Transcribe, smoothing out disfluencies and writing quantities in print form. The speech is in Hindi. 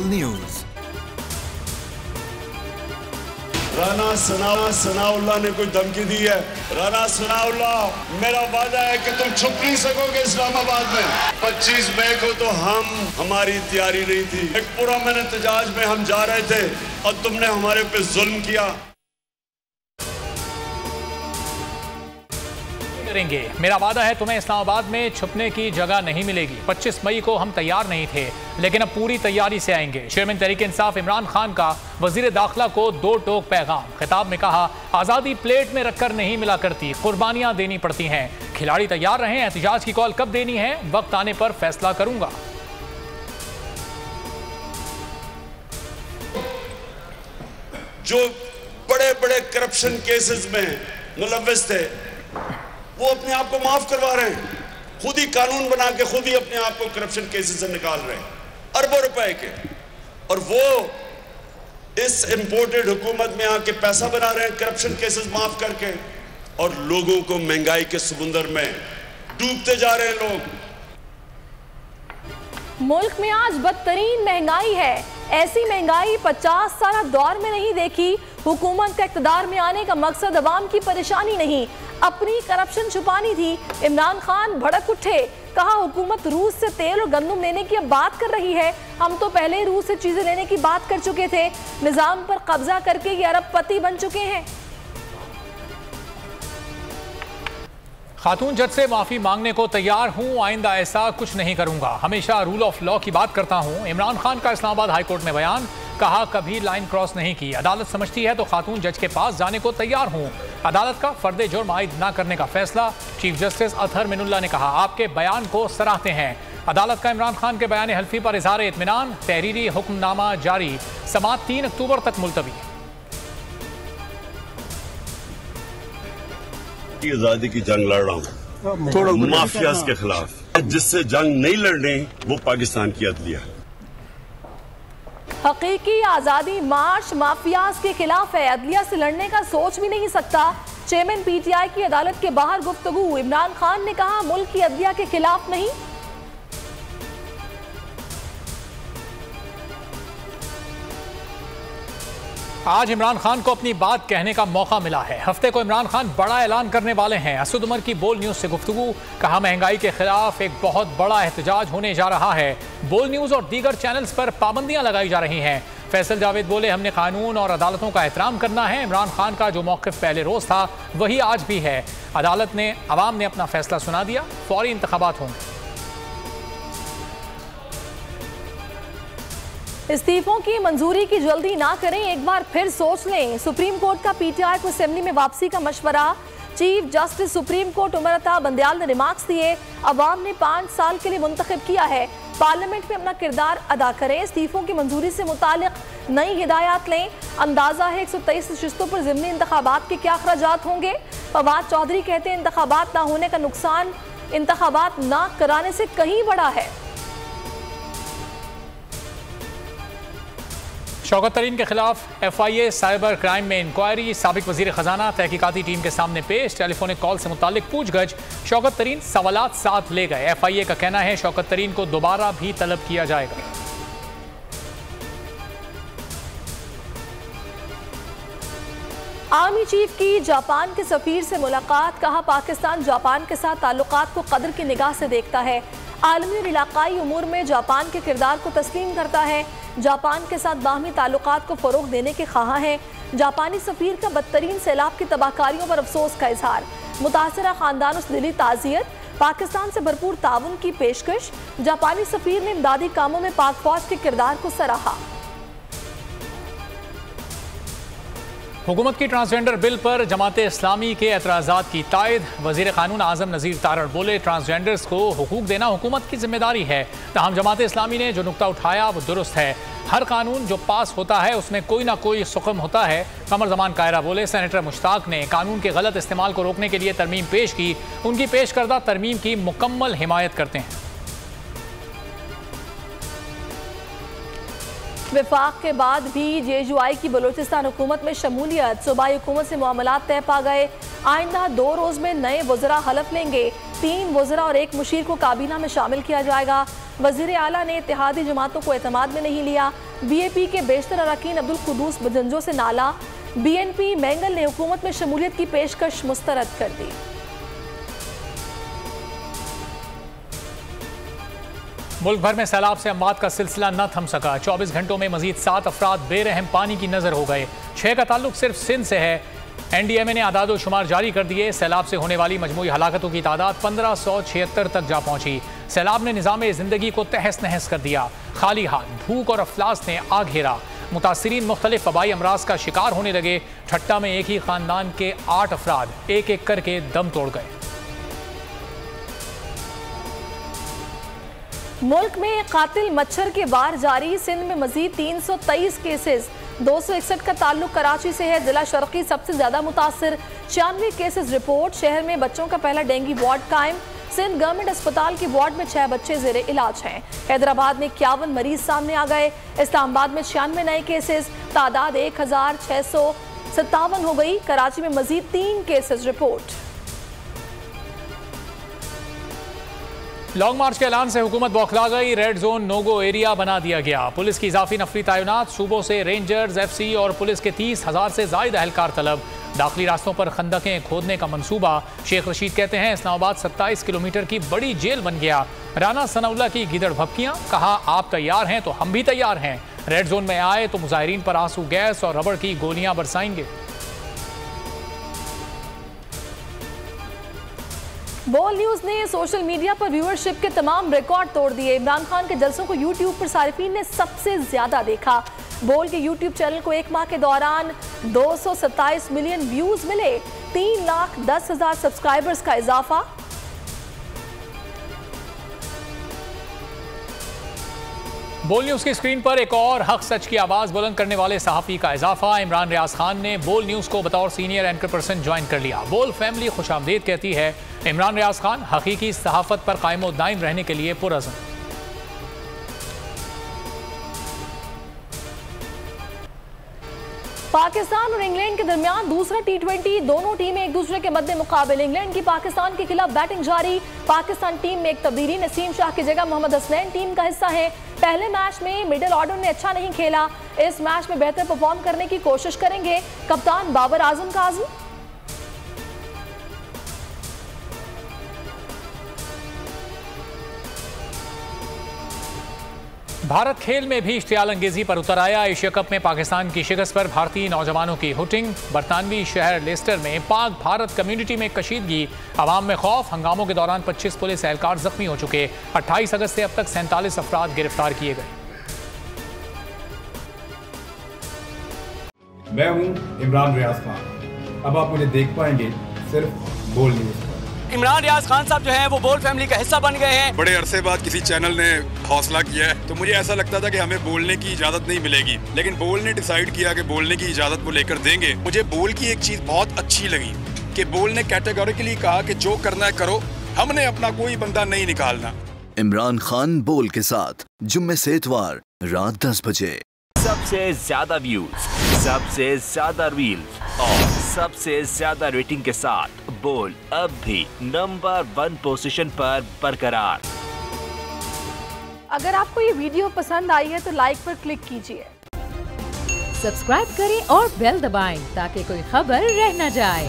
न्यूज। राना सनाउल्लाह ने कोई धमकी दी है? राना सनाउल्लाह, मेरा वादा है कि तुम छुप नहीं सकोगे इस्लामाबाद में। 25 मई को तो हमारी तैयारी नहीं थी। एक पूरा मैंने एहतजाज में हम जा रहे थे और तुमने हमारे पे जुल्म किया। करेंगे, मेरा वादा है तुम्हें इस्लामाबाद में छुपने की जगह नहीं मिलेगी। 25 मई को हम तैयार नहीं थे, लेकिन अब पूरी तैयारी से आएंगे। चेयरमैन तहरीक इंसाफ इमरान खान का वजीर दाखिला को दो टोक पैगाम। खिताब में कहा, आज़ादी प्लेट में रखकर नहीं मिला करती, कुर्बानियां देनी पड़ती हैं। खिलाड़ी तैयार रहें, एहतजाज की कॉल कब देनी है वक्त आने पर फैसला करूंगा। जो बड़े बड़े करप्शन केसेस में मुलव्वस थे वो अपने आप को माफ करवा रहे हैं। खुद ही कानून बना के खुद ही अपने आप को करप्शन केसेस से निकाल रहे हैं अरबों रुपए के, और वो इस इंपोर्टेड हुकूमत में आके पैसा बना रहे हैं करप्शन केसेस माफ करके, और लोगों को महंगाई के समुंदर में डूबते जा रहे हैं लोग। मुल्क में आज बदतरीन महंगाई है। ऐसी महंगाई 50 साल दौर में नहीं देखी। हुकूमत का इक़्तिदार में आने का मकसद अवाम की परेशानी नहीं, अपनी करप्शन छुपानी थी। इमरान खान भड़क उठे, कहा हुकूमत रूस से तेल और गंदम लेने की अब बात कर रही है। हम तो पहले ही रूस से चीजें लेने की बात कर चुके थे। निजाम पर कब्जा करके ये अरबपति बन चुके हैं। खातून जज से माफी मांगने को तैयार हूं, आइंदा ऐसा कुछ नहीं करूंगा। हमेशा रूल ऑफ लॉ की बात करता हूं। इमरान खान का इस्लामाबाद हाई कोर्ट में बयान, कहा कभी लाइन क्रॉस नहीं की। अदालत समझती है तो खातून जज के पास जाने को तैयार हूं। अदालत का फर्द जुर्म आयद न करने का फैसला। चीफ जस्टिस अतहर मिनुल्लाह ने कहा, आपके बयान को सराहते हैं। अदालत का इमरान खान के बयान हल्फी पर इजहार इत्मीनान। तहरीरी हुक्मनामा जारी, समाअत 3 अक्टूबर तक मुलतवी। आजादी की जंग लड़ रहा हूँ माफियाज के खिलाफ। जिससे जंग नहीं लड़ने वो पाकिस्तान की अदलिया। हकीकी आजादी मार्च माफियाज के खिलाफ है, अदलिया से लड़ने का सोच भी नहीं सकता। चेयरमैन पीटीआई की अदालत के बाहर गुफ्तगू। इमरान खान ने कहा, मुल्क की अदलिया के खिलाफ नहीं। आज इमरान खान को अपनी बात कहने का मौका मिला है। हफ्ते को इमरान खान बड़ा ऐलान करने वाले हैं। असद उमर की बोल न्यूज से गुफ्तगू, कहा महंगाई के खिलाफ एक बहुत बड़ा एहतजाज होने जा रहा है। बोल न्यूज और दीगर चैनल्स पर पाबंदियां लगाई जा रही हैं। फैसल जावेद बोले, हमने कानून और अदालतों का एहतराम करना है। इमरान खान का जो मौक़िफ़ पहले रोज था वही आज भी है। अदालत ने, अवाम ने अपना फैसला सुना दिया, फौरी इंतखाबात होंगे। इस्तीफों की मंजूरी की जल्दी ना करें, एक बार फिर सोच लें। सुप्रीम कोर्ट का पीटीआई को असेंबली में वापसी का मशवरा। Chief justice supreme court Umar Ata Bandial ने रिमार्क्स दिए, अवाम ने 5 साल के लिए मुंतखब किया है, पार्लियामेंट में अपना किरदार अदा करें। इस्तीफों की मंजूरी से मुतालिक नई हिदायत लें। अंदाजा है 123 नशिस्तों पर ज़िमनी इंतखाबात के क्या अखराजात होंगे। फवाद चौधरी कहते हैं, इंतखाबात ना होने का नुकसान इंतखाबात ना कराने से कहीं बड़ा है। शौकत तरीन के खिलाफ FIA साइबर क्राइम में इंक्वायरी। साबिक वजीर खजाना तहकीकाती टीम के सामने पेश। टेलीफोनिक कॉल से मुतालिक पूछगछ। शौकत तरीन सवालात साथ ले गए। FIA का कहना है शौकत तरीन को दोबारा भी तलब किया जाएगा। आर्मी चीफ की जापान के सफीर से मुलाकात। कहा, पाकिस्तान जापान के साथ ताल्लुकात को कदर की निगाह से देखता है। आलमी और इलाकाई उमूर में जापान के किरदार को तस्लीम करता है। जापान के साथ बाहमी ताल्लुकात को फ़रोग़ देने के ख्वाह है। जापानी सफ़ीर का बदतरीन सैलाब की तबाहकारियों पर अफसोस का इजहार। मुतासरा ख़ानदानों से दिली ताज़ियत। पाकिस्तान से भरपूर ताउन की पेशकश। जापानी सफ़ीर ने इमदादी कामों में पाक फ़ौज के किरदार को सराहा। हुकूमत की ट्रांसजेंडर बिल पर जमात इस्लामी के एतराज़ात की तायद। वज़ीर क़ानून आज़म नज़ीर तारड़ बोले, ट्रांसजेंडर्स को हुकूक देना हुकूमत की जिम्मेदारी है। ताहम जमात इस्लामी ने जो नुक्ता उठाया वो दुरुस्त है। हर कानून जो पास होता है उसमें कोई ना कोई सुकम होता है। कमर जमान कायरा बोले, सेनेटर मुश्ताक ने कानून के गलत इस्तेमाल को रोकने के लिए तरमीम पेश की। उनकी पेश करदा तरमीम की मुकम्मल हिमायत करते हैं। विफाक के बाद भी JUI की बलूचिस्तान हुकूमत में शमूलियत। सूबाई हुकूमत से मामलात तय पा गए। आइंदा 2 रोज़ में नए वज़रा हलफ लेंगे। 3 वज़रा और 1 मुशीर को काबीना में शामिल किया जाएगा। वज़ीर आला ने इत्तेहादी जमातों को एतमाद में नहीं लिया। बीएपी के बेशतर अरकान अब्दुल कुद्दूस बजंजो से नाला। बीएनपी मैंगल ने हुकूमत में शमूलियत की पेशकश मुस्तरद कर दी। मुल्क भर में सैलाब से अमवात का सिलसिला न थम सका। 24 घंटों में मजीद 7 अफराद बेरहम पानी की नजर हो गए। 6 का ताल्लुक सिर्फ सिंध से है। एनडीएमए ने आदाद व शुमार जारी कर दिए। सैलाब से होने वाली मजमूई हलाकतों की तादाद 1576 तक जा पहुंची। सैलाब ने निज़ाम जिंदगी को तहस नहस कर दिया। खाली हाथ, भूख और अफलास ने आग घेरा। मुतासिरीन मुख्तलिफ वबाई अमराज का शिकार होने लगे। ठट्टा में एक ही खानदान के 8 अफराद एक एक करके दम तोड़ गए। मुल्क में कातिल मच्छर के वार जारी। सिंध में मजीद 323 केसेस। 261 का ताल्लुक कराची से है। जिला शर्की सबसे ज्यादा मुतासिर। 96 केसेस रिपोर्ट। शहर में बच्चों का पहला डेंगू वार्ड कायम। सिंध गवर्नमेंट अस्पताल के वार्ड में 6 बच्चे जेरे इलाज हैं। हैदराबाद में 51 मरीज सामने आ गए। इस्लामाबाद में 96 नए केसेस। तादाद 1657 हो गई। कराची में मजीद 3 केसेस रिपोर्ट। लॉन्ग मार्च के ऐलान से हुकूमत बौखला गई। Red zone no go area बना दिया गया। पुलिस की इजाफी नफरी तैनात। सूबों से रेंजर्स, एफसी और पुलिस के 30,000 से जायद अहलकार तलब। दाखिली रास्तों पर खंदकें खोदने का मंसूबा। शेख रशीद कहते हैं इस्लामाबाद 27 किलोमीटर की बड़ी जेल बन गया। राना सनाउल्लाह की गिदड़ भपकियां। कहा आप तैयार हैं तो हम भी तैयार हैं। रेड जोन में आए तो मुजाहिरीन पर आंसू गैस और रबड़ की गोलियां बरसाएंगे। बोल न्यूज ने सोशल मीडिया पर व्यूअरशिप के तमाम रिकॉर्ड तोड़ दिए। इमरान खान के जलसों को यूट्यूब पर सारिफीन ने सबसे ज्यादा देखा। बोल के यूट्यूब चैनल को एक माह के दौरान 227 मिलियन व्यूज मिले। 3,10,000 सब्सक्राइबर्स का इजाफा। बोल न्यूज की स्क्रीन पर एक और हक सच की आवाज बुलंद करने वाले सहाफी का इजाफा। इमरान रियाज खान ने बोल न्यूज को बतौर सीनियर एंकर पर्सन ज्वाइन कर लिया। बोल फैमिली खुशामदीद कहती है। इमरान रियाज खान हकीकी सहाफत पर कायम व दायम रहने के लिए पुरअज़्म। पाकिस्तान और इंग्लैंड के दरमियान दूसरा T20। दोनों टीमें एक दूसरे के मद्दे मुकाबले। इंग्लैंड की पाकिस्तान के खिलाफ बैटिंग जारी। पाकिस्तान टीम में एक तब्दीली। नसीम शाह की जगह मोहम्मद हसनैन टीम का हिस्सा है। पहले मैच में मिडिल ऑर्डर ने अच्छा नहीं खेला। इस मैच में बेहतर परफॉर्म करने की कोशिश करेंगे कप्तान बाबर आजम का आज़म। भारत खेल में भी इश्तियाल अंगेजी पर उतर आया। एशिया कप में पाकिस्तान की शिकस्त पर भारतीय नौजवानों की हुटिंग। बरतानवी शहर लेस्टर में पाक भारत कम्युनिटी में कशीदगी। अवाम में खौफ। हंगामों के दौरान 25 पुलिस एहलकार जख्मी हो चुके। 28 अगस्त से अब तक 47 अफराद गिरफ्तार किए गए। मैं हूं इमरान रियाज खान। अब आप मुझे देख पाएंगे सिर्फ बोल न्यूज। इमरान रियाज खान साहब जो हैं वो बोल फैमिली का हिस्सा बन गए हैं। बड़े अरसे बाद किसी चैनल ने हौसला किया है, तो मुझे ऐसा लगता था कि हमें बोलने की इजाजत नहीं मिलेगी, लेकिन बोल ने डिसाइड किया कि बोलने की इजाजत वो लेकर देंगे। मुझे बोल की एक चीज बहुत अच्छी लगी कि बोल ने कैटेगोरिकली कहा कि जो करना है करो, हमने अपना कोई बंदा नहीं निकालना। इमरान खान बोल के साथ जुम्मे से इतवार रात 10 बजे। सबसे ज्यादा व्यूज, सबसे ज्यादा रील्स और सबसे ज्यादा रेटिंग के साथ बोल अब भी नंबर 1 पोजीशन पर बरकरार। अगर आपको ये वीडियो पसंद आई है तो लाइक पर क्लिक कीजिए, सब्सक्राइब करें और बेल दबाएं ताकि कोई खबर रह न जाए।